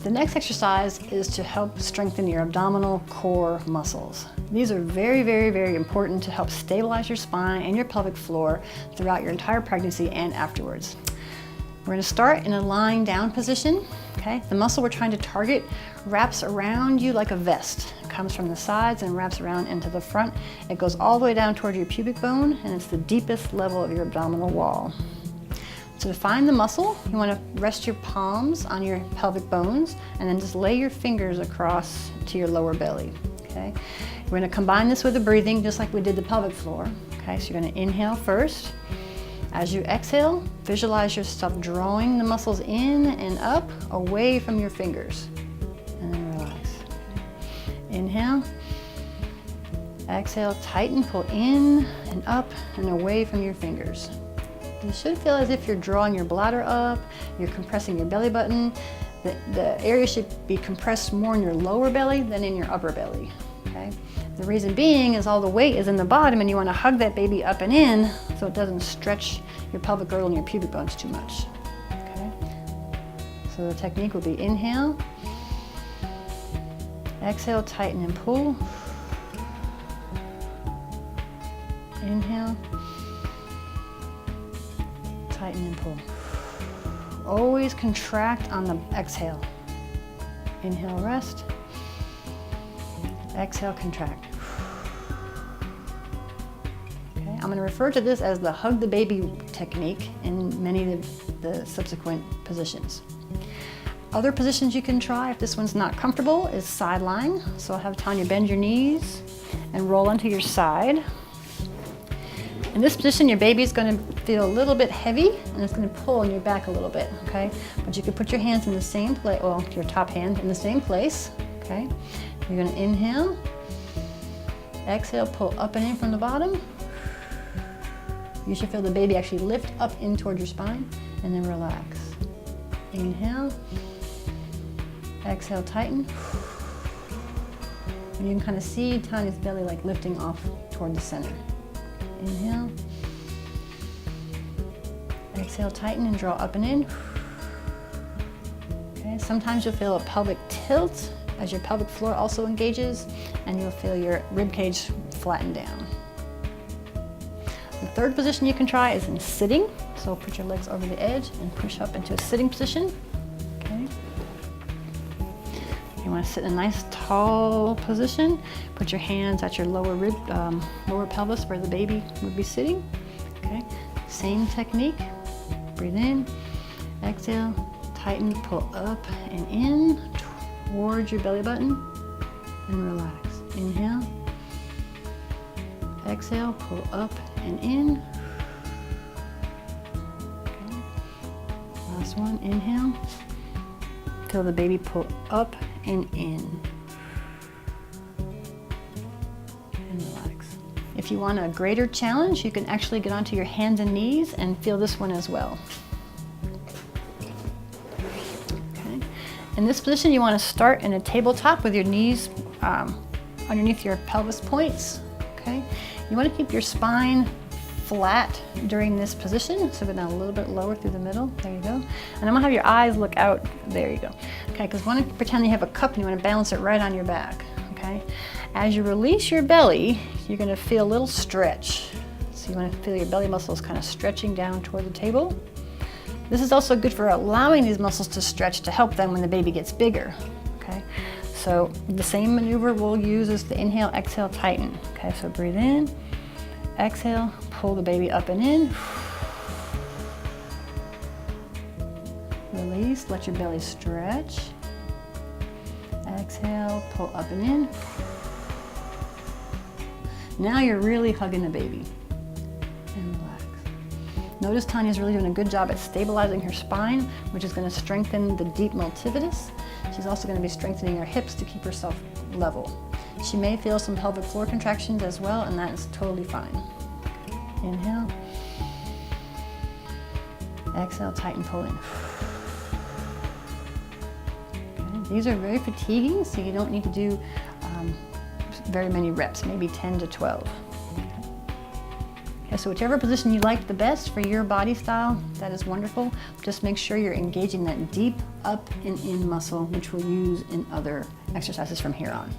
The next exercise is to help strengthen your abdominal core muscles. These are very, very, very important to help stabilize your spine and your pelvic floor throughout your entire pregnancy and afterwards. We're going to start in a lying down position. Okay? The muscle we're trying to target wraps around you like a vest. It comes from the sides and wraps around into the front. It goes all the way down toward your pubic bone, and it's the deepest level of your abdominal wall. To find the muscle, you want to rest your palms on your pelvic bones and then just lay your fingers across to your lower belly. Okay? We're going to combine this with the breathing just like we did the pelvic floor. Okay? So you're going to inhale first. As you exhale, visualize yourself drawing the muscles in and up away from your fingers. And then relax. Inhale. Exhale, tighten, pull in and up and away from your fingers. You should feel as if you're drawing your bladder up, you're compressing your belly button. The area should be compressed more in your lower belly than in your upper belly. Okay? The reason being is all the weight is in the bottom and you want to hug that baby up and in so it doesn't stretch your pelvic girdle and your pubic bones too much. Okay? So the technique will be inhale, exhale, tighten and pull. Inhale, tighten and pull. Always contract on the exhale. Inhale, rest. Exhale, contract. Okay, I'm going to refer to this as the hug the baby technique in many of the subsequent positions. Other positions you can try if this one's not comfortable is side lying. So I'll have Tanya bend your knees and roll onto your side. In this position, your baby's going to feel a little bit heavy and it's going to pull on your back a little bit, okay? But you can put your hands in the same place, well, your top hand in the same place, okay? You're going to inhale, exhale, pull up and in from the bottom. You should feel the baby actually lift up in toward your spine and then relax. Inhale, exhale, tighten. And you can kind of see Tanya's belly like lifting off toward the center. Inhale, exhale, tighten and draw up and in. Okay, sometimes you'll feel a pelvic tilt as your pelvic floor also engages, and you'll feel your rib cage flatten down. The third position you can try is in sitting. So put your legs over the edge and push up into a sitting position. Okay. You want to sit in a nice tall position. Put your hands at your lower rib, lower pelvis where the baby would be sitting. Okay. Same technique. Breathe in, exhale, tighten, pull up and in towards your belly button, and relax. Inhale, exhale, pull up and in. Okay. Last one. Inhale. Feel the baby pull up and in. And relax. If you want a greater challenge, you can actually get onto your hands and knees and feel this one as well. Okay. In this position, you want to start in a tabletop with your knees underneath your pelvis points. Okay. You want to keep your spine flat during this position, so go down a little bit lower through the middle. There you go. And I'm gonna have your eyes look out. There you go. Okay, because want to pretend you have a cup and you want to balance it right on your back. Okay. As you release your belly, you're going to feel a little stretch. So you want to feel your belly muscles kind of stretching down toward the table. This is also good for allowing these muscles to stretch to help them when the baby gets bigger. Okay. So the same maneuver we'll use as the inhale, exhale, tighten. Okay, so breathe in, exhale, pull the baby up and in. Release, let your belly stretch. Exhale, pull up and in. Now you're really hugging the baby. And relax. Notice Tanya's really doing a good job at stabilizing her spine, which is going to strengthen the deep multifidus. She's also going to be strengthening her hips to keep herself level. She may feel some pelvic floor contractions as well, and that is totally fine. Inhale. Exhale, tighten, pull in. Okay. These are very fatiguing, so you don't need to do very many reps, maybe 10 to 12. Okay. Okay, so whichever position you like the best for your body style, that is wonderful. Just make sure you're engaging that deep up and in muscle, which we'll use in other exercises from here on.